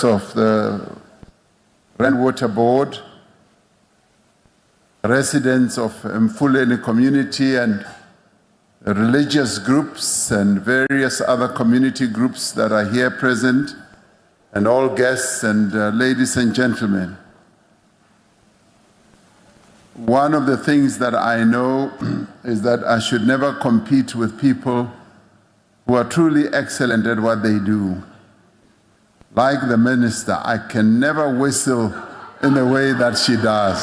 members of the Rainwater Board, residents of Mfuleni community and religious groups and various other community groups that are here present, and all guests and ladies and gentlemen. One of the things that I know is that I should never compete with people who are truly excellent at what they do. Like the minister, I can never whistle in the way that she does.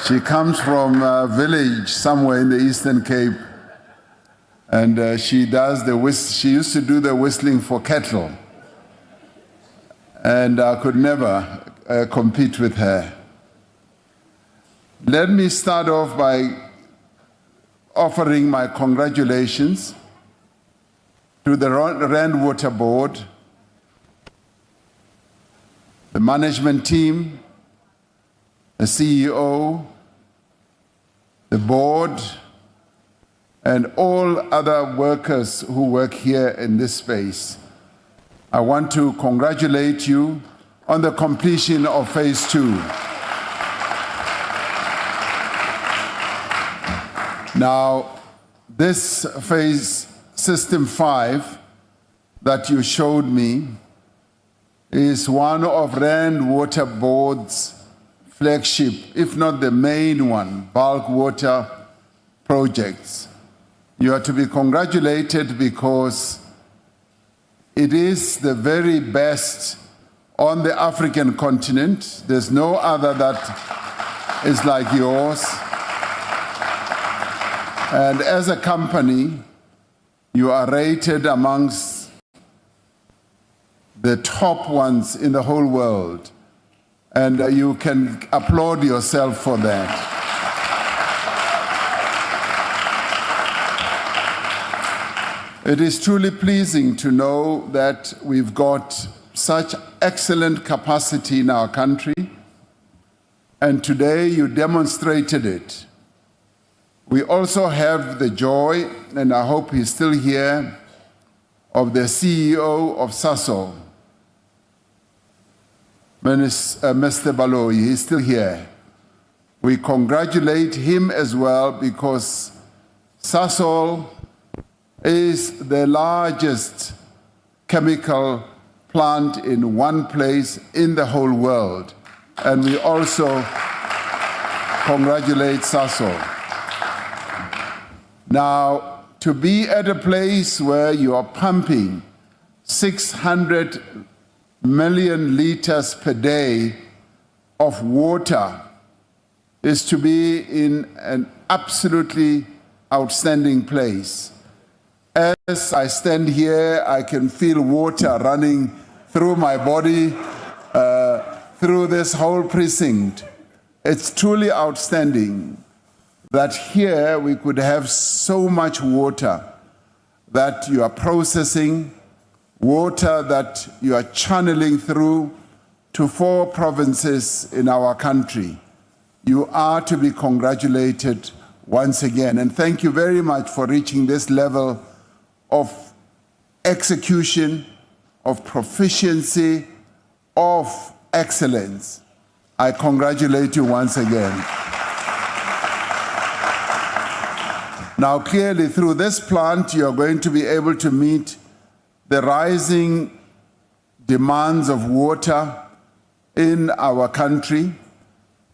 She comes from a village somewhere in the Eastern Cape, and she used to do the whistling for cattle, and I could never compete with her. Let me start off by offering my congratulations to the Rainwater Board, the management team, the CEO, the board, and all other workers who work here in this space. I want to congratulate you on the completion of phase 2. Now, this phase System 5 that you showed me is one of Rainwater Board's flagship, if not the main one, bulk water projects. You are to be congratulated because it is the very best on the African continent. There's no other that is like yours. And as a company, you are rated amongst the top ones in the whole world. And you can applaud yourself for that. It is truly pleasing to know that we've got such excellent capacity in our country, and today you demonstrated it. We also have the joy, and I hope he's still here, of the CEO of Sasol, Mr. Baloyi. He's still here. We congratulate him as well because Sasol is the largest chemical plant in one place in the whole world. And we also congratulate Sasol. Now, to be at a place where you are pumping 600 million liters per day of water is to be in an absolutely outstanding place. As I stand here, I can feel water running through my body, through this whole precinct. It's truly outstanding that here we could have so much water that you are processing, water that you are channeling through to 4 provinces in our country. You are to be congratulated once again. And thank you very much for reaching this level of execution, of proficiency, of excellence. I congratulate you once again. Now, clearly, through this plant, you are going to be able to meet the rising demands of water in our country,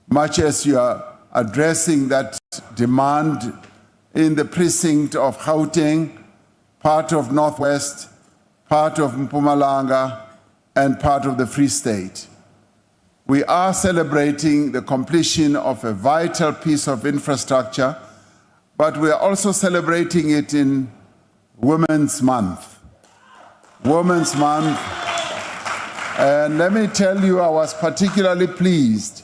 much as you are addressing that demand in the precinct of Gauteng, part of Northwest, part of Mpumalanga, and part of the Free State. We are celebrating the completion of a vital piece of infrastructure, but we are also celebrating it in Women's Month. Women's Month. And let me tell you, I was particularly pleased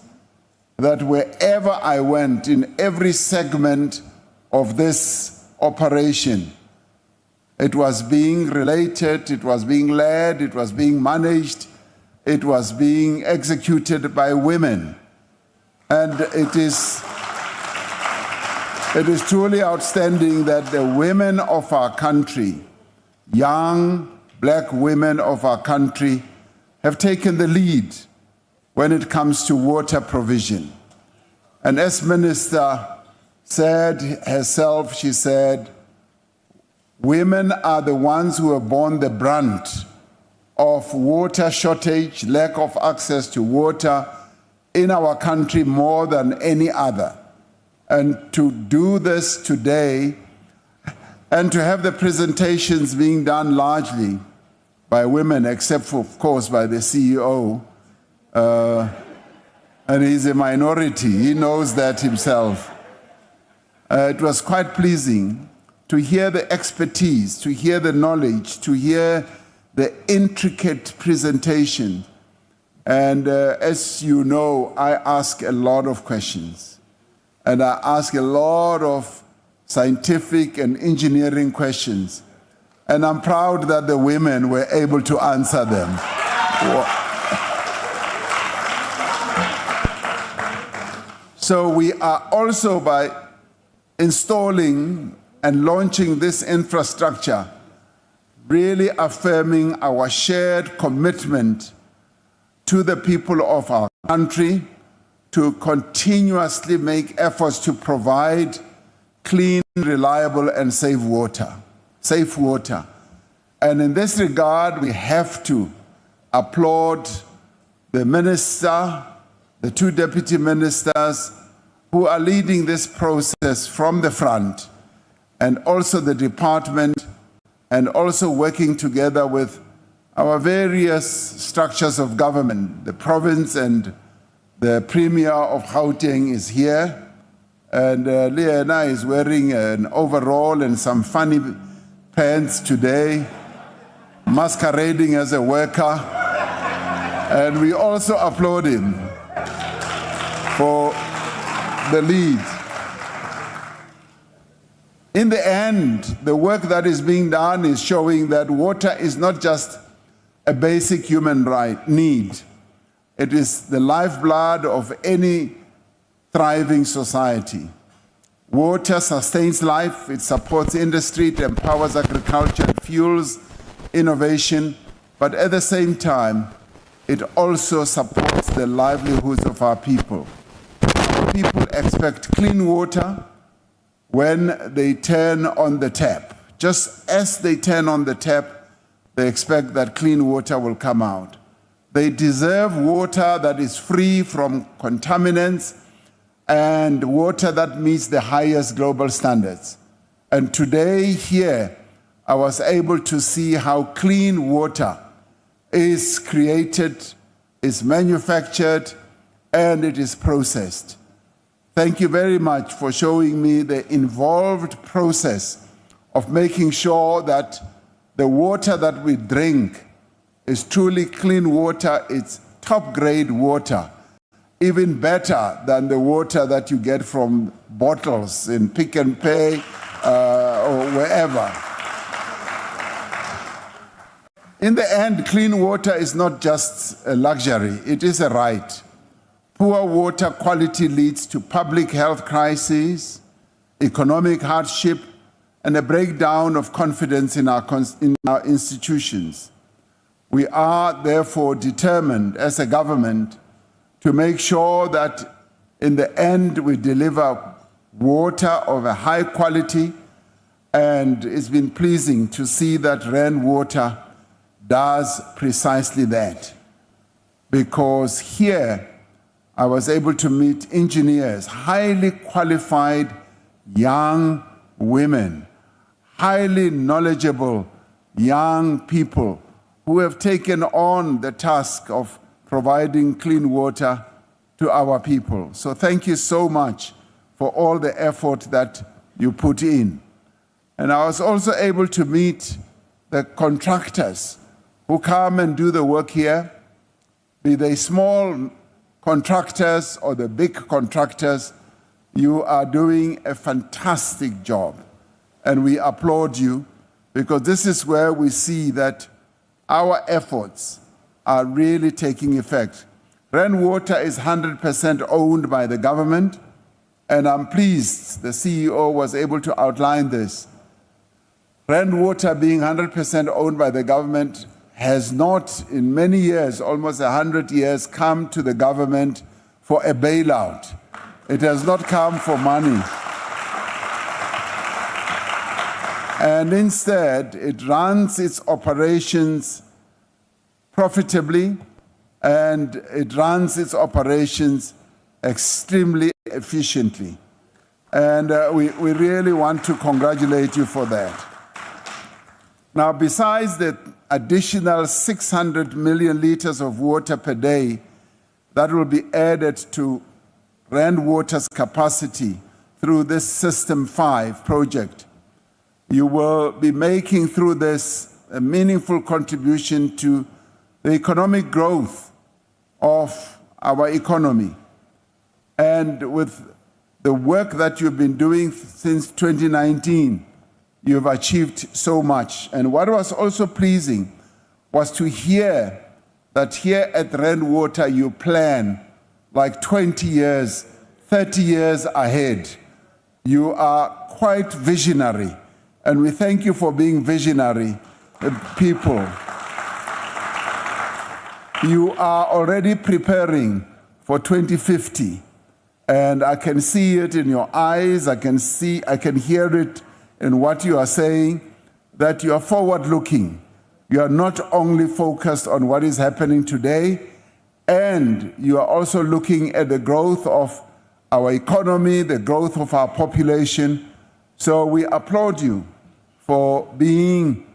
that wherever I went, in every segment of this operation, it was being related, it was being led, it was being managed, it was being executed by women. And it is truly outstanding that the women of our country, young, black women of our country have taken the lead when it comes to water provision. And as Minister said herself, she said, women are the ones who have borne the brunt of water shortage, lack of access to water in our country more than any other. And to do this today and to have the presentations being done largely by women, except for, of course, by the CEO, and he's a minority, he knows that himself. It was quite pleasing to hear the expertise, to hear the knowledge, to hear the intricate presentation. And as you know, I ask a lot of questions. And I ask a lot of scientific and engineering questions. And I'm proud that the women were able to answer them. So we are also, by installing and launching this infrastructure, really affirming our shared commitment to the people of our country to continuously make efforts to provide clean, reliable, and safe water. And in this regard, we have to applaud the minister, the two deputy ministers who are leading this process from the front, and also the department, and also working together with our various structures of government. The province and the Premier of Gauteng is here, and Leana is wearing an overall and some funny pants today, masquerading as a worker, and we also applaud him for the lead. In the end, the work that is being done is showing that water is not just a basic human need. It is the lifeblood of any thriving society. Water sustains life, it supports industry, it empowers agriculture, it fuels innovation, but at the same time, it also supports the livelihoods of our people. Our people expect clean water when they turn on the tap. Just as they turn on the tap, they expect that clean water will come out. They deserve water that is free from contaminants and water that meets the highest global standards. And today here, I was able to see how clean water is created, is manufactured, and it is processed. Thank you very much for showing me the involved process of making sure that the water that we drink is truly clean water, it's top-grade water, even better than the water that you get from bottles in Pick and Pay or wherever. In the end, clean water is not just a luxury, it is a right. Poor water quality leads to public health crises, economic hardship, and a breakdown of confidence in our institutions. We are therefore determined as a government to make sure that in the end we deliver water of a high quality, and it's been pleasing to see that rainwater does precisely that. Because here I was able to meet engineers, highly qualified young women, highly knowledgeable young people who have taken on the task of providing clean water to our people. So thank you so much for all the effort that you put in. And I was also able to meet the contractors who come and do the work here, be they small contractors or the big contractors. You are doing a fantastic job, and we applaud you, because this is where we see that our efforts are really taking effect. Rainwater is 100% owned by the government, and I'm pleased the CEO was able to outline this. Rand Water being 100% owned by the government has not, in many years, almost 100 years, come to the government for a bailout. It has not come for money. And instead, it runs its operations profitably, and it runs its operations extremely efficiently. And we really want to congratulate you for that. Now, besides the additional 600 million liters of water per day that will be added to Rand Water's capacity through this System 5 project, you will be making through this a meaningful contribution to the economic growth of our economy. And with the work that you've been doing since 2019, you've achieved so much. And what was also pleasing was to hear that here at Rand Water you plan like 20 years, 30 years ahead. You are quite visionary, and we thank you for being visionary people. You are already preparing for 2050, and I can see it in your eyes, I can hear it in what you are saying, that you are forward-looking. You are not only focused on what is happening today, and you are also looking at the growth of our economy, the growth of our population. So we applaud you for being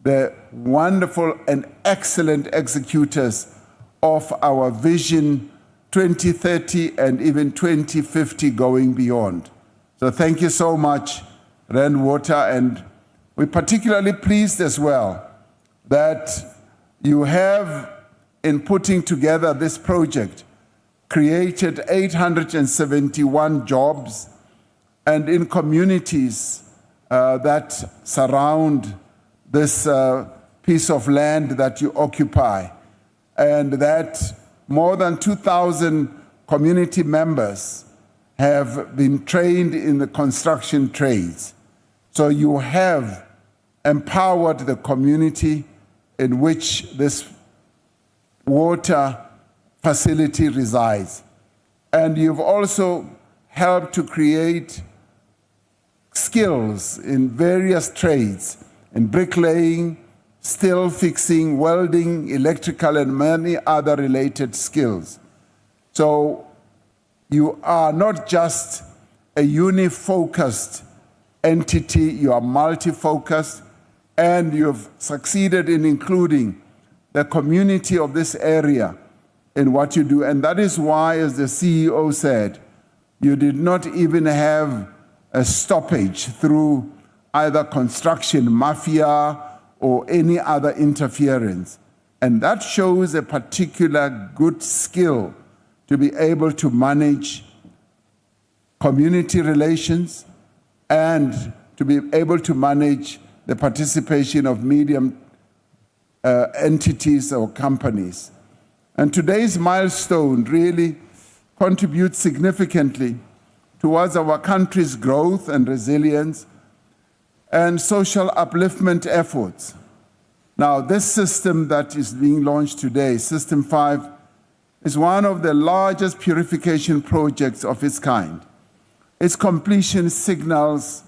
the wonderful and excellent executors of our Vision 2030 and even 2050 going beyond. So thank you so much, Rand Water, and we're particularly pleased as well that you have, in putting together this project, created 871 jobs, and in communities that surround this piece of land that you occupy, and that more than 2,000 community members have been trained in the construction trades. So you have empowered the community in which this water facility resides. And you've also helped to create skills in various trades, in bricklaying, steel fixing, welding, electrical, and many other related skills. So you are not just a uni-focused entity, you are multi-focused, and you've succeeded in including the community of this area in what you do. And that is why, as the CEO said, you did not even have a stoppage through either construction mafia or any other interference. And that shows a particular good skill to be able to manage community relations and to be able to manage the participation of medium entities or companies. And today's milestone really contributes significantly towards our country's growth and resilience and social upliftment efforts. Now, this system that is being launched today, System 5, is one of the largest purification projects of its kind. Its completion signals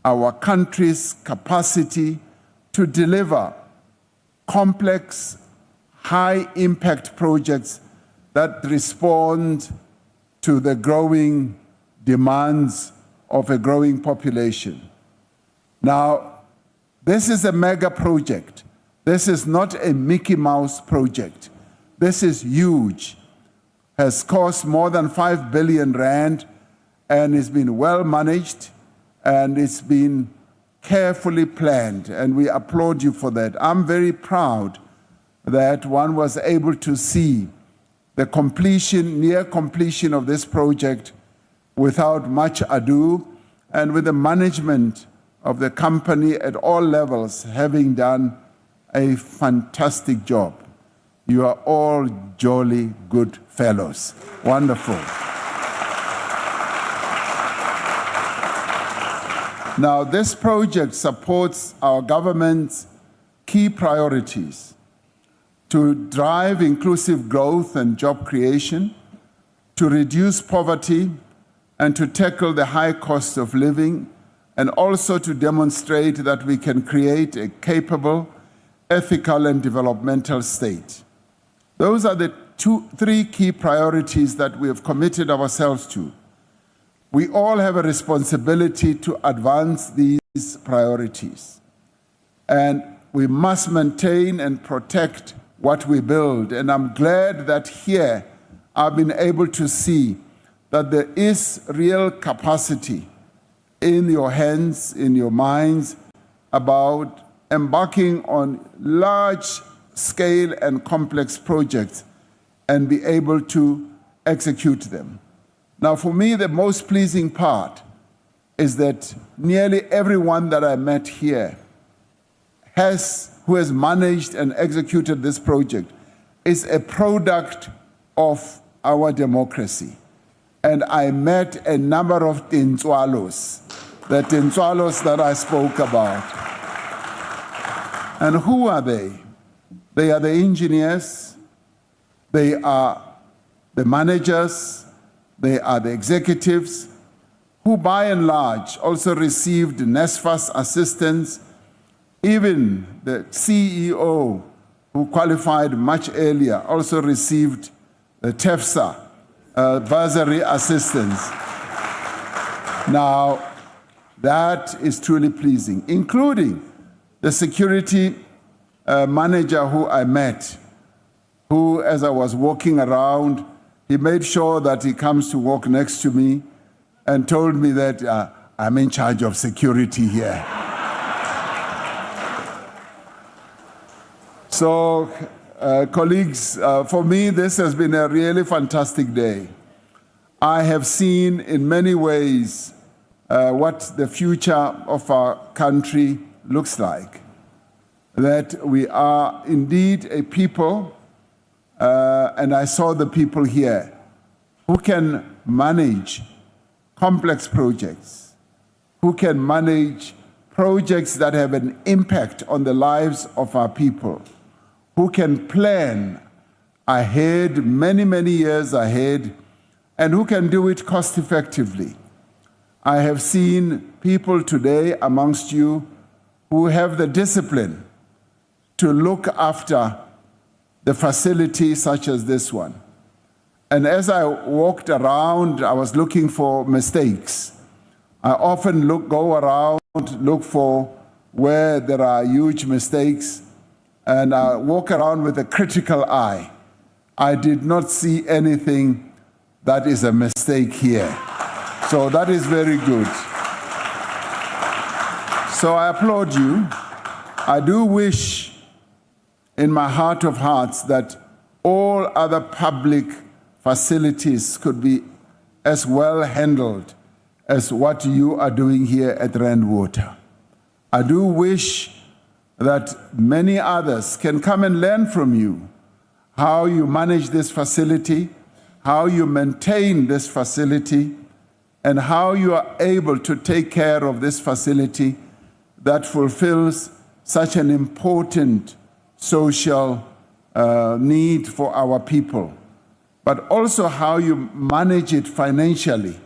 our country's capacity to deliver complex, high-impact projects that respond to the growing demands of a growing population. Now, this is a mega project. This is not a Mickey Mouse project. This is huge. Has cost more than 5 billion rand, and it's been well managed, and it's been carefully planned, and we applaud you for that. I'm very proud that one was able to see the completion, near completion of this project without much ado, and with the management of the company at all levels having done a fantastic job. You are all jolly good fellows. Wonderful. Now, this project supports our government's key priorities to drive inclusive growth and job creation, to reduce poverty, and to tackle the high cost of living, and also to demonstrate that we can create a capable, ethical, and developmental state. Those are the three key priorities that we have committed ourselves to. We all have a responsibility to advance these priorities. And we must maintain and protect what we build. And I'm glad that here I've been able to see that there is real capacity in your hands, in your minds, about embarking on large-scale and complex projects and be able to execute them. Now, for me, the most pleasing part is that nearly everyone that I met here who has managed and executed this project is a product of our democracy. And I met a number of Tintswalos, the Tintswalos that I spoke about. And who are they? They are the engineers, they are the managers, they are the executives, who by and large also received NSFAS assistance. Even the CEO, who qualified much earlier, also received the TEFSA bursary assistance. Now, that is truly pleasing, including the security manager who I met, who, as I was walking around, he made sure that he comes to walk next to me and told me that I'm in charge of security here. So, colleagues, for me, this has been a really fantastic day. I have seen in many ways what the future of our country looks like. That we are indeed a people, and I saw the people here, who can manage complex projects, who can manage projects that have an impact on the lives of our people, who can plan ahead, many, many years ahead, and who can do it cost effectively. I have seen people today amongst you who have the discipline to look after the facility such as this one. And as I walked around, I was looking for mistakes. I often go around, look for where there are huge mistakes, and I walk around with a critical eye. I did not see anything that is a mistake here. So that is very good. So I applaud you. I do wish in my heart of hearts that all other public facilities could be as well handled as what you are doing here at Rand Water. I do wish that many others can come and learn from you how you manage this facility, how you maintain this facility, and how you are able to take care of this facility that fulfills such an important social need for our people, but also how you manage it financially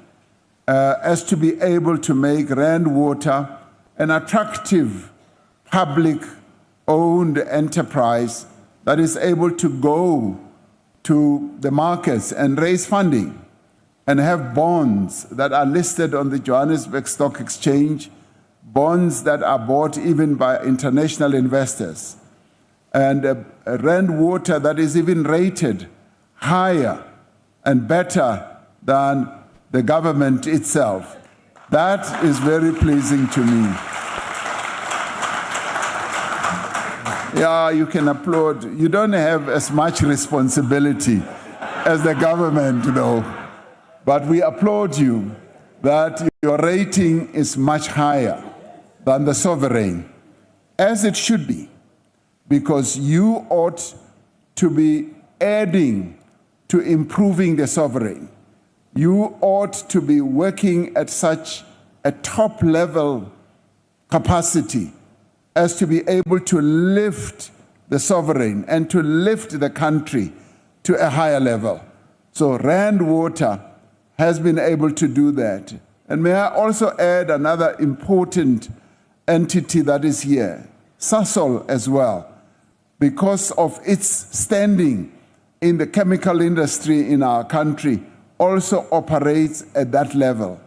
as to be able to make Rand Water an attractive public-owned enterprise that is able to go to the markets and raise funding and have bonds that are listed on the Johannesburg Stock Exchange, bonds that are bought even by international investors, and Rand Water that is even rated higher and better than the government itself. That is very pleasing to me. Yeah, you can applaud. You don't have as much responsibility as the government, though. But we applaud you that your rating is much higher than the sovereign, as it should be, because you ought to be adding to improving the sovereign. You ought to be working at such a top level capacity as to be able to lift the sovereign and to lift the country to a higher level. So Rand Water has been able to do that. And may I also add another important entity that is here, Sasol as well, because of its standing in the chemical industry in our country, also operates at that level.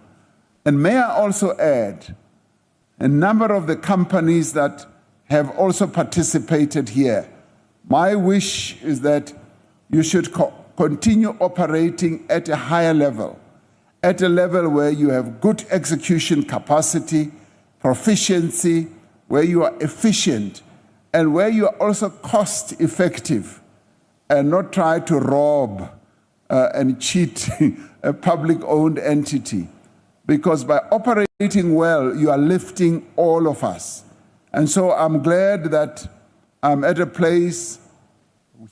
And may I also add, a number of the companies that have also participated here, my wish is that you should continue operating at a higher level, at a level where you have good execution capacity, proficiency, where you are efficient, and where you are also cost effective, and not try to rob and cheat a public-owned entity. Because by operating well, you are lifting all of us. And so I'm glad that I'm at a place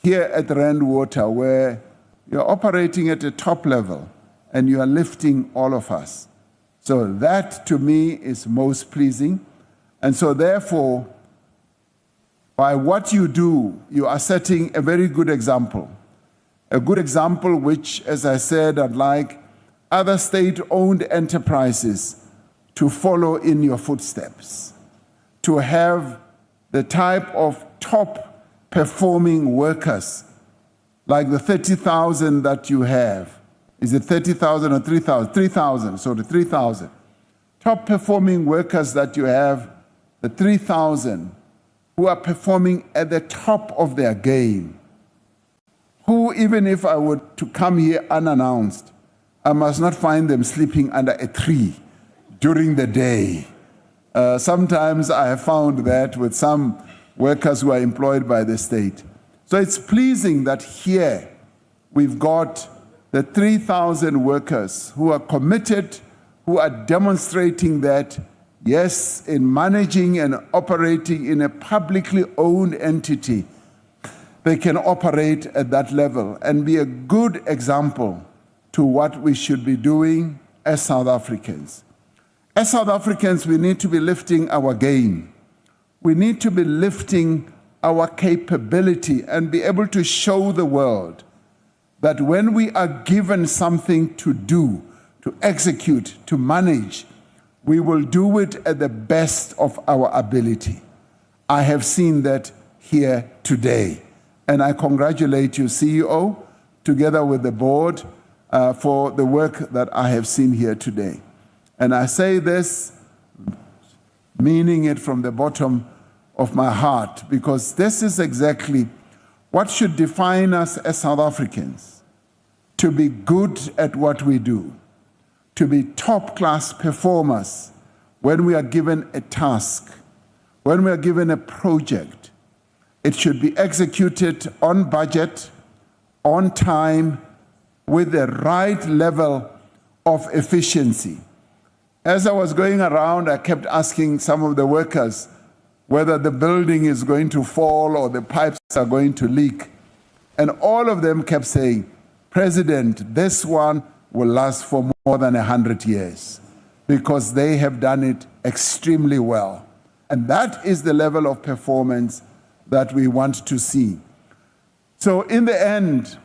here at Rand Water where you're operating at a top level and you are lifting all of us. So that to me is most pleasing. And so therefore, by what you do, you are setting a very good example. A good example which, as I said, I'd like other state-owned enterprises to follow in your footsteps, to have the type of top-performing workers, like the 30,000 that you have. Is it 30,000 or 3,000? 3,000, so the 3,000. Top-performing workers that you have, the 3,000, who are performing at the top of their game, who, even if I were to come here unannounced, I must not find them sleeping under a tree during the day. Sometimes I have found that with some workers who are employed by the state. So it's pleasing that here we've got the 3,000 workers who are committed, who are demonstrating that, yes, in managing and operating in a publicly owned entity, they can operate at that level and be a good example to what we should be doing as South Africans. As South Africans, we need to be lifting our game. We need to be lifting our capability and be able to show the world that when we are given something to do, to execute, to manage, we will do it at the best of our ability. I have seen that here today. And I congratulate you, CEO, together with the board, for the work that I have seen here today. And I say this, meaning it from the bottom of my heart, because this is exactly what should define us as South Africans: to be good at what we do, to be top-class performers when we are given a task, when we are given a project. It should be executed on budget, on time, with the right level of efficiency. As I was going around, I kept asking some of the workers whether the building is going to fall or the pipes are going to leak. And all of them kept saying, "President, this one will last for more than 100 years because they have done it extremely well." And that is the level of performance that we want to see. So in the end,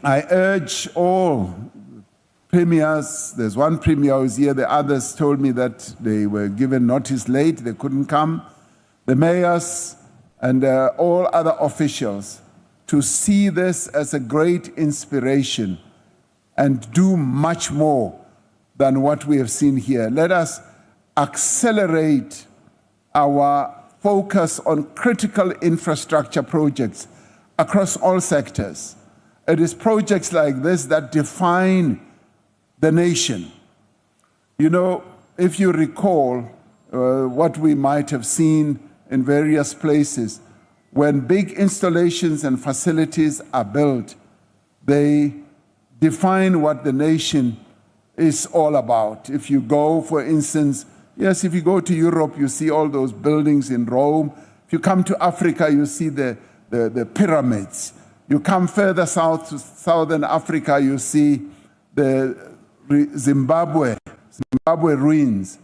I urge all premiers, there's one premier who's here, the others told me that they were given notice late, they couldn't come, the mayors and all other officials, to see this as a great inspiration and do much more than what we have seen here. Let us accelerate our focus on critical infrastructure projects across all sectors. It is projects like this that define the nation. You know, if you recall what we might have seen in various places, when big installations and facilities are built, they define what the nation is all about. If you go, for instance, yes, if you go to Europe, you see all those buildings in Rome. If you come to Africa, you see the pyramids. You come further south to Southern Africa, you see the Zimbabwe ruins.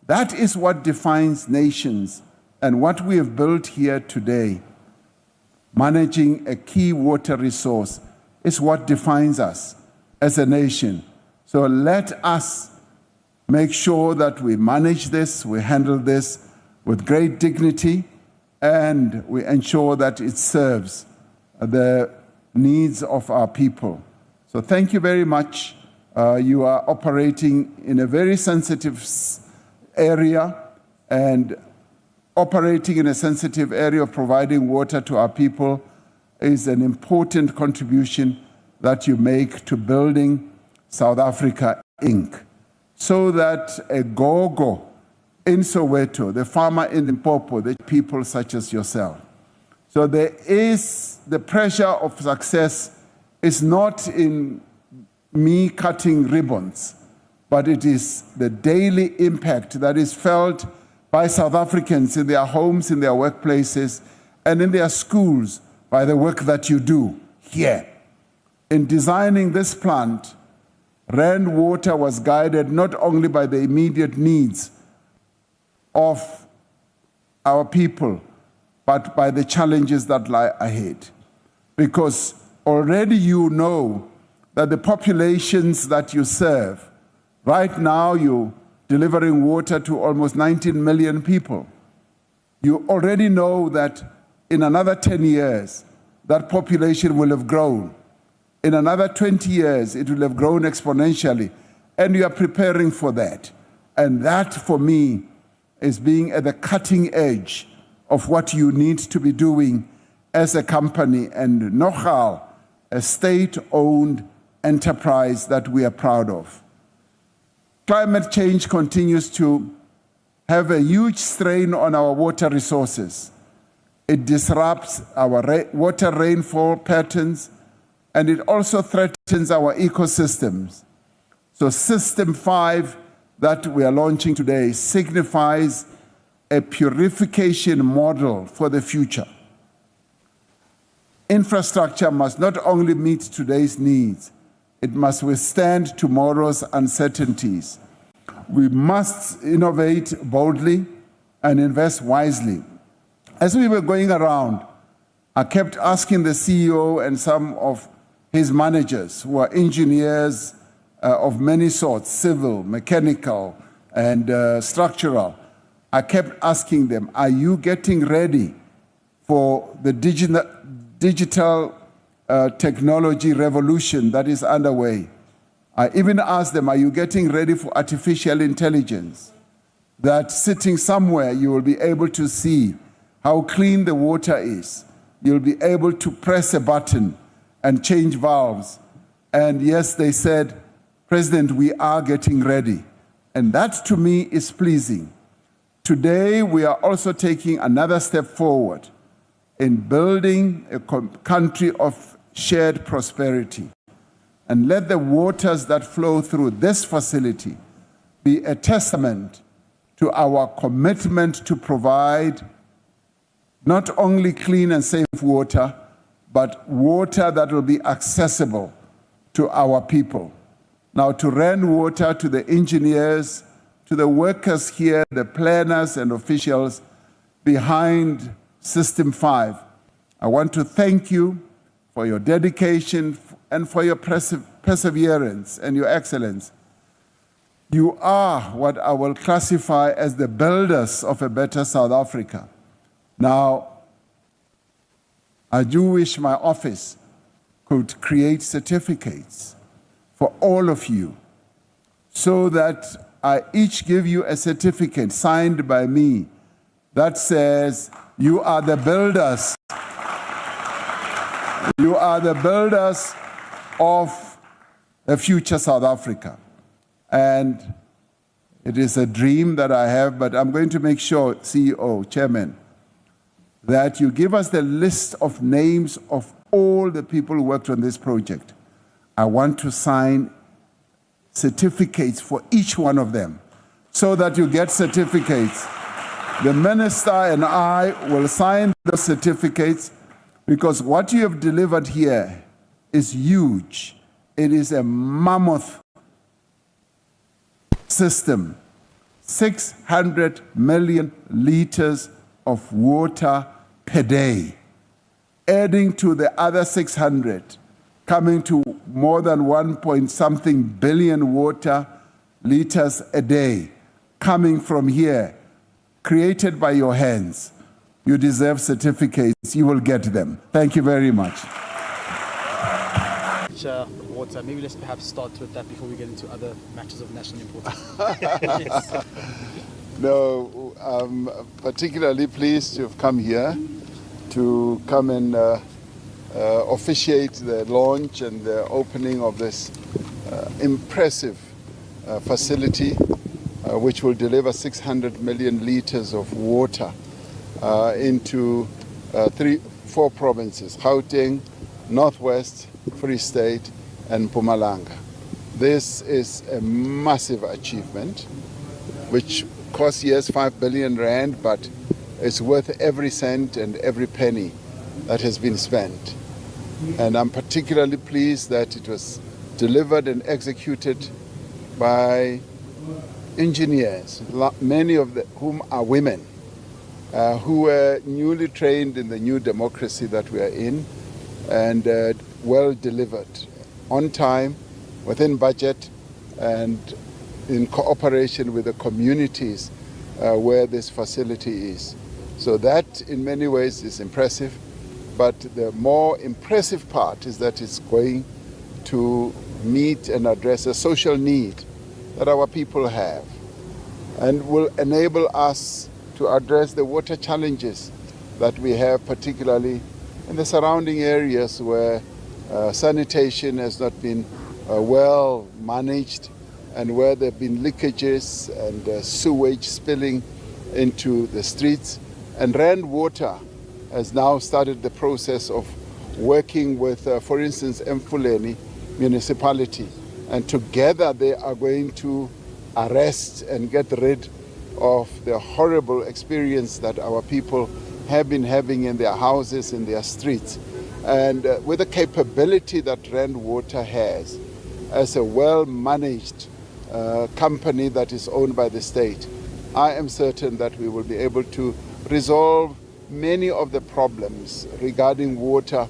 That is what defines nations, and what we have built here today, managing a key water resource, is what defines us as a nation. So let us make sure that we manage this, we handle this with great dignity, and we ensure that it serves the needs of our people. So thank you very much. You are operating in a very sensitive area, and operating in a sensitive area of providing water to our people is an important contribution that you make to building South Africa, Inc. So that a Gogo in Soweto, the farmer in Limpopo, the people such as yourself. So there is the pressure of success is not in me cutting ribbons, but it is the daily impact that is felt by South Africans in their homes, in their workplaces, and in their schools by the work that you do here. In designing this plant, Rand Water was guided not only by the immediate needs of our people, but by the challenges that lie ahead. Because already you know that the populations that you serve, right now you're delivering water to almost 19 million people. You already know that in another 10 years, that population will have grown. In another 20 years, it will have grown exponentially, and you are preparing for that. And that, for me, is being at the cutting edge of what you need to be doing as a company, and Nogal, a state-owned enterprise that we are proud of. Climate change continues to have a huge strain on our water resources. It disrupts our water rainfall patterns, and it also threatens our ecosystems. So System 5 that we are launching today signifies a purification model for the future. Infrastructure must not only meet today's needs, it must withstand tomorrow's uncertainties. We must innovate boldly and invest wisely. As we were going around, I kept asking the CEO and some of his managers, who are engineers of many sorts, civil, mechanical, and structural. I kept asking them, are you getting ready for the digital technology revolution that is underway? I even asked them, are you getting ready for artificial intelligence? That sitting somewhere, you will be able to see how clean the water is. You'll be able to press a button and change valves. And yes, they said, President, we are getting ready. And that to me is pleasing. Today, we are also taking another step forward in building a country of shared prosperity. And let the waters that flow through this facility be a testament to our commitment to provide not only clean and safe water, but water that will be accessible to our people. Now, to Rand Water, to the engineers, to the workers here, the planners and officials behind System 5, I want to thank you for your dedication and for your perseverance and your excellence. You are what I will classify as the builders of a better South Africa. Now, I do wish my office could create certificates for all of you so that I each give you a certificate signed by me that says, you are the builders. You are the builders of a future South Africa. And it is a dream that I have, but I'm going to make sure, CEO, Chairman, that you give us the list of names of all the people who worked on this project. I want to sign certificates for each one of them so that you get certificates. The minister and I will sign those certificates because what you have delivered here is huge. It is a mammoth system. 600 million liters of water per day, adding to the other 600, coming to more than 1-point-something billion water liters a day, coming from here, created by your hands. You deserve certificates. You will get them. Thank you very much. Water. Maybe let's perhaps start with that before we get into other matters of national importance. Yes. No, I'm particularly pleased to have come here to come and officiate the launch and the opening of this impressive facility, which will deliver 600 million liters of water into 4 provinces: Gauteng, Northwest, Free State, and Mpumalanga. This is a massive achievement, which costs, yes, 5 billion rand, but it's worth every cent and every penny that has been spent. And I'm particularly pleased that it was delivered and executed by engineers, many of whom are women, who were newly trained in the new democracy that we are in, and well delivered, on time, within budget, and in cooperation with the communities where this facility is. So that, in many ways, is impressive. But the more impressive part is that it's going to meet and address a social need that our people have, and will enable us to address the water challenges that we have, particularly in the surrounding areas where sanitation has not been well managed, and where there have been leakages and sewage spilling into the streets. And Rand Water has now started the process of working with, for instance, Mfuleni municipality, and together they are going to arrest and get rid of the horrible experience that our people have been having in their houses, in their streets. And with the capability that Rand Water has as a well-managed company that is owned by the state, I am certain that we will be able to resolve many of the problems regarding water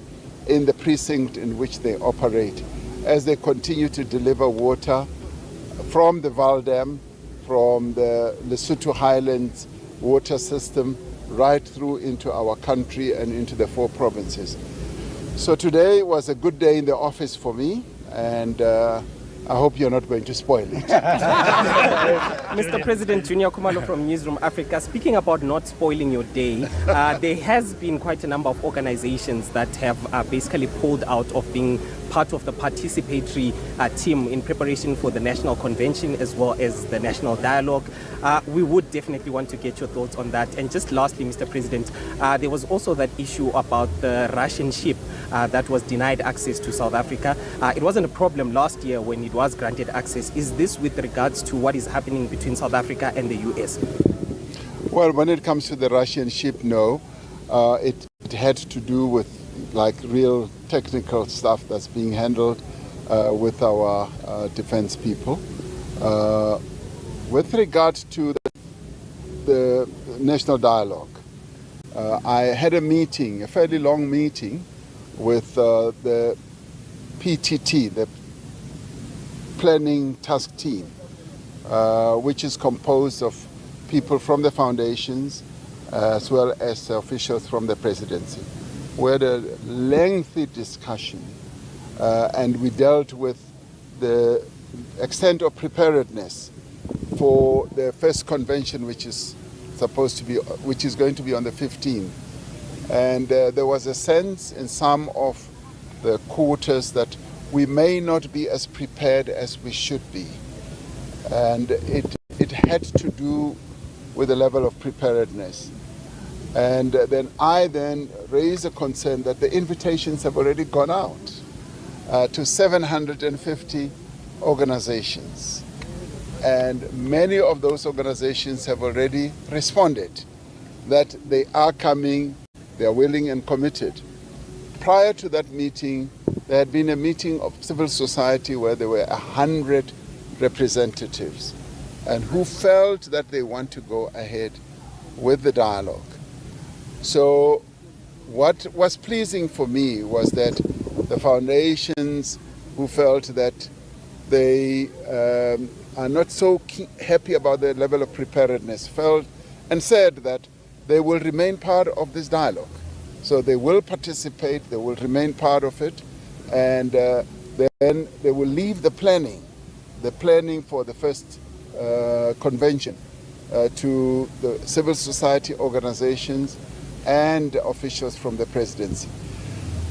in the precinct in which they operate, as they continue to deliver water from the Val Dam, from the Lesotho Highlands water system, right through into our country and into the 4 provinces. So today was a good day in the office for me, and I hope you're not going to spoil it. Mr. President, Junior Kumalo from Newsroom Africa. Speaking about not spoiling your day, there has been quite a number of organizations that have basically pulled out of being part of the participatory team in preparation for the National Convention as well as the National Dialogue. We would definitely want to get your thoughts on that. And just lastly, Mr. President, there was also that issue about the Russian ship that was denied access to South Africa. It wasn't a problem last year when it was granted access. Is this with regards to what is happening between South Africa and the US? Well, when it comes to the Russian ship, no. It had to do with like real technical stuff that's being handled with our defense people. With regard to the National Dialogue, I had a meeting, a fairly long meeting, with the PTT, the Planning Task Team, which is composed of people from the foundations as well as officials from the presidency. We had a lengthy discussion and we dealt with the extent of preparedness for the first convention, which is going to be on the 15th. And there was a sense in some of the quarters that we may not be as prepared as we should be. And it had to do with the level of preparedness. And then I raised a concern that the invitations have already gone out to 750 organizations. And many of those organizations have already responded that they are coming, they are willing and committed. Prior to that meeting, there had been a meeting of civil society where there were 100 representatives. and who felt that they want to go ahead with the dialogue. So what was pleasing for me was that the foundations who felt that they are not so happy about the level of preparedness felt and said that they will remain part of this dialogue. So they will participate, they will remain part of it, and then they will leave the planning for the first convention to the civil society organizations and officials from the presidency.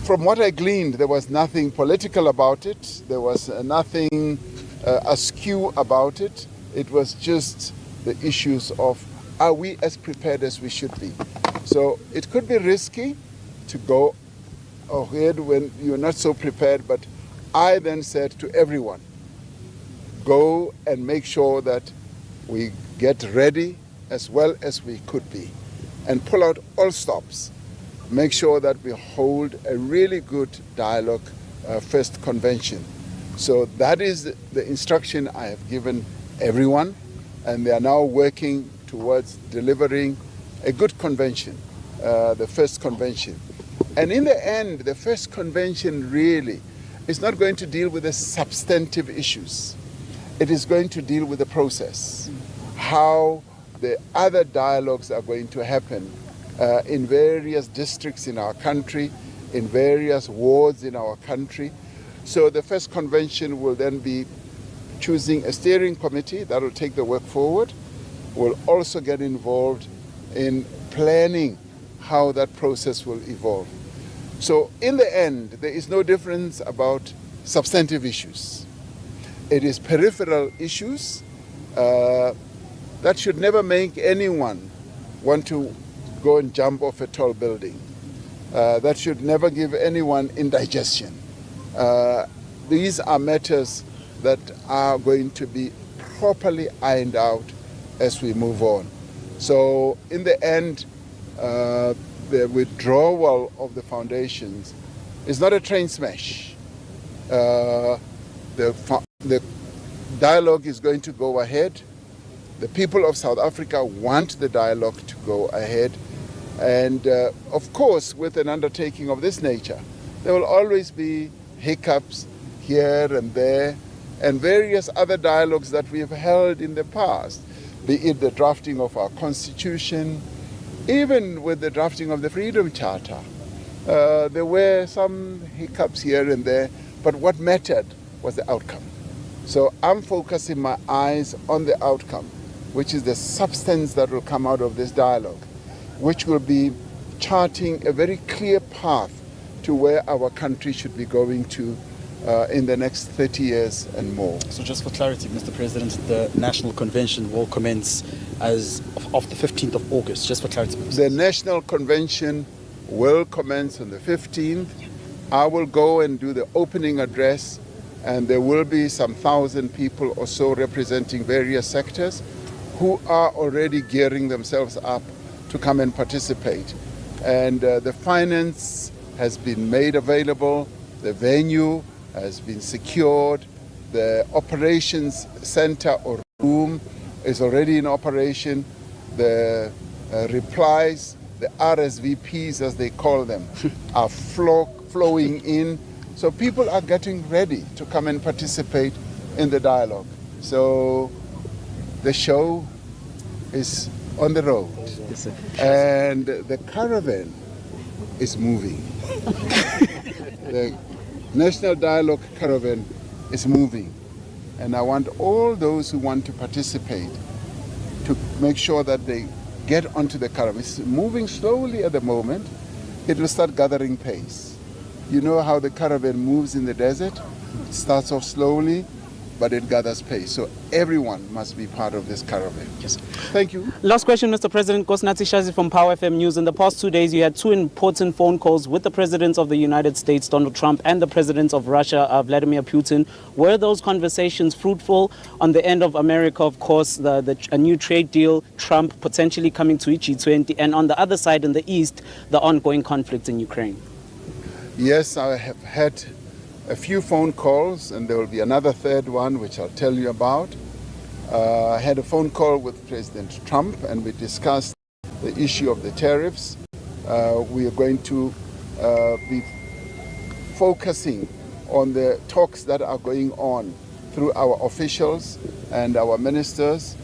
From what I gleaned, there was nothing political about it. There was nothing askew about it. It was just the issues of, are we as prepared as we should be? So it could be risky to go ahead when you're not so prepared, but I then said to everyone, go and make sure that we get ready as well as we could be and pull out all stops. Make sure that we hold a really good dialogue first convention. So that is the instruction I have given everyone, and they are now working towards delivering a good convention, the first convention. And in the end, the first convention really is not going to deal with the substantive issues. It is going to deal with the process, how the other dialogues are going to happen in various districts in our country, in various wards in our country. So the first convention will then be choosing a steering committee that will take the work forward. We'll also get involved in planning how that process will evolve. So in the end, there is no difference about substantive issues. It is peripheral issues that should never make anyone want to go and jump off a tall building. That should never give anyone indigestion. These are matters that are going to be properly ironed out as we move on. So in the end, the withdrawal of the foundations is not a train smash. The dialogue is going to go ahead. The people of South Africa want the dialogue to go ahead. And of course, with an undertaking of this nature, there will always be hiccups here and there, and various other dialogues that we have held in the past, be it the drafting of our constitution, even with the drafting of the Freedom Charter. There were some hiccups here and there, but what mattered was the outcome. So I'm focusing my eyes on the outcome, which is the substance that will come out of this dialogue, which will be charting a very clear path to where our country should be going to in the next 30 years and more. So just for clarity, Mr. President, the National Convention will commence as of the 15th of August, just for clarity. The National Convention will commence on the 15th. I will go and do the opening address, and there will be some 1,000 people or so representing various sectors who are already gearing themselves up to come and participate. And the finance has been made available, the venue has been secured, the operations center or room is already in operation, the replies, the RSVPs as they call them, are flowing in. So people are getting ready to come and participate in the dialogue. So the show is on the road, and the caravan is moving. The National Dialogue Caravan is moving, and I want all those who want to participate to make sure that they get onto the caravan. It's moving slowly at the moment. It will start gathering pace. You know how the caravan moves in the desert? It starts off slowly, but it gathers pace. So everyone must be part of this caravan. Yes. Thank you. Last question, Mr. President. Kosnati Shazi from Power FM News. In the past 2 days, you had two important phone calls with the President of the United States, Donald Trump, and the President of Russia, Vladimir Putin. Were those conversations fruitful? On the end of America, of course, a new trade deal, Trump potentially coming to G20, and on the other side, in the East, the ongoing conflict in Ukraine. Yes, I have had a few phone calls, and there will be another third one, which I'll tell you about. I had a phone call with President Trump and we discussed the issue of the tariffs. We are going to be focusing on the talks that are going on through our officials and our ministers.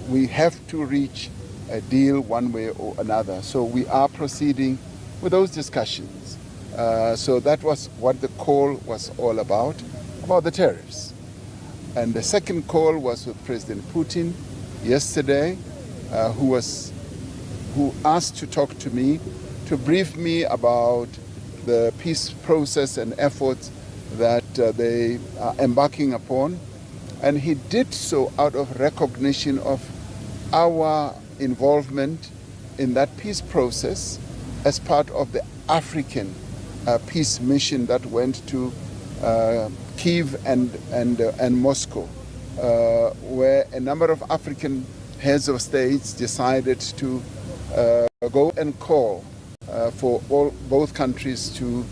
We have to reach a deal one way or another. So we are proceeding with those discussions. So that was what the call was all about the tariffs. And the second call was with President Putin yesterday, who asked to talk to me, to brief me about the peace process and efforts that they are embarking upon. And he did so out of recognition of our involvement in that peace process as part of the African peace mission that went to Kyiv and Moscow, where a number of African heads of states decided to go and call for both countries to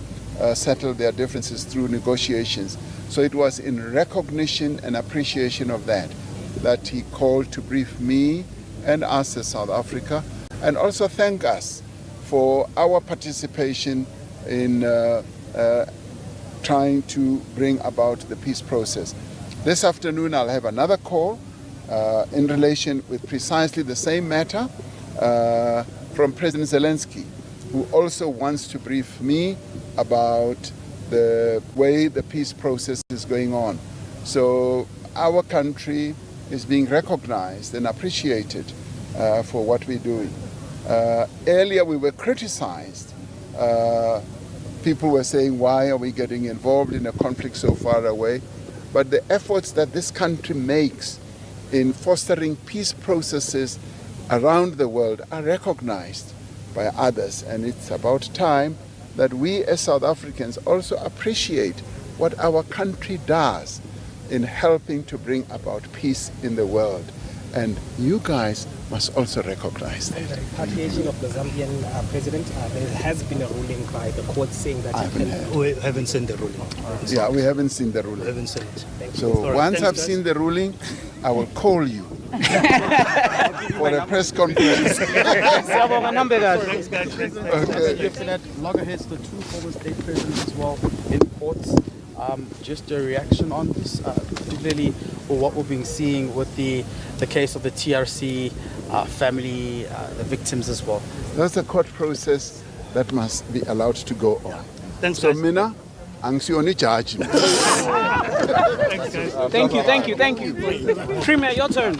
settle their differences through negotiations. So it was in recognition and appreciation of that he called to brief me and us as South Africa, and also thank us for our participation in trying to bring about the peace process. This afternoon I'll have another call in relation with precisely the same matter from President Zelensky, who also wants to brief me about the way the peace process is going on. So our country is being recognized and appreciated for what we're doing. Earlier we were criticized. People were saying, why are we getting involved in a conflict so far away? But the efforts that this country makes in fostering peace processes around the world are recognized by others. And it's about time that we as South Africans also appreciate what our country does in helping to bring about peace in the world. And you guys must also recognize that. The repatriation of the Zambian president, there has been a ruling by the court saying that We haven't seen the ruling. Yeah, we haven't seen the We ruling. haven't seen it. So once I've seen the ruling, I will call you for a press conference. Siyabonga, nambe kahle. Thanks, guys. Okay. Lieutenant, loggerheads, the two former state presidents as well in courts. Just a reaction on this, particularly for what we've been seeing with the case of the TRC family, the victims as well. That's a court process that must be allowed to go on. Thanks, So guys. mina, angsioni judge. Thanks, guys. Thank you. Premier, your turn.